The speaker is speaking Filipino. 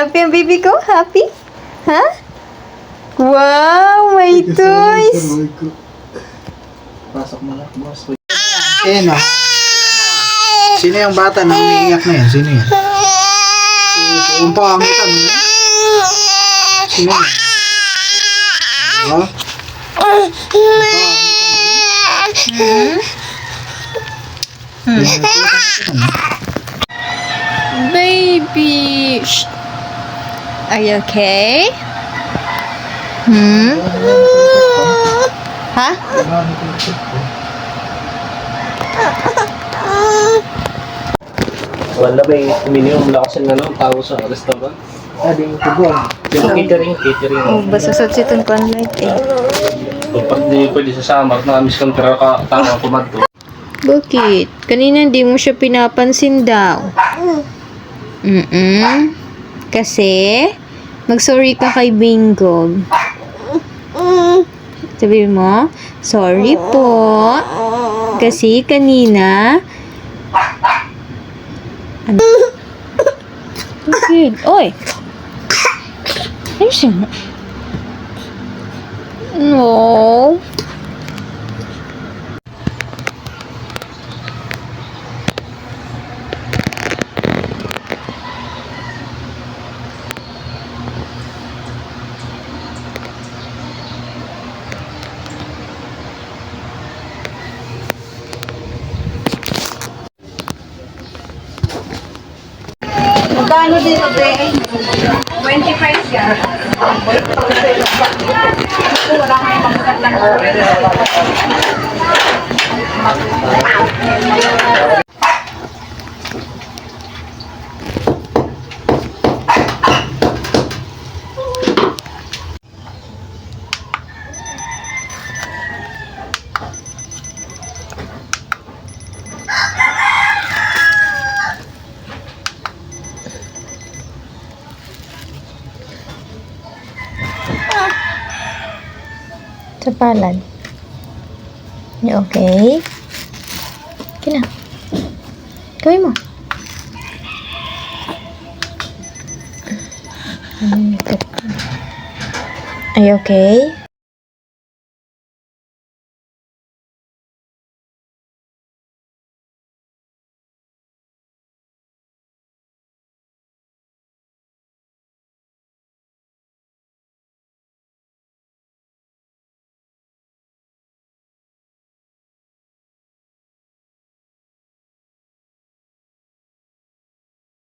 Happy ang baby ko? Happy? Ha? Wow, may toys! Pasok mo na, boss. Sino? Sino yung bata na umiiyak na yan? Sino yan? Kung pangitan mo. Sino yan? Baby! Shh. Are you okay? Ha? Wala ba yung minimum lakasan na lang tao sa restaurant? Ading tubong. Catering. Oh, basta sa sitong panlight eh. Pag di pwede sasama, nakamiss kang pero tao ang kumadto. Bakit? Kanina hindi mo siya pinapansin daw. Kasi, mag-sorry ka kay Bingo. Sabi mo, sorry po. Kasi kanina, bakit? Oy! Ayos yun. No. Magkano dito, te? 25 yan. Wala kang pangkat lang. Sa palad. You okay? Okay na. Gawin mo. Are you okay?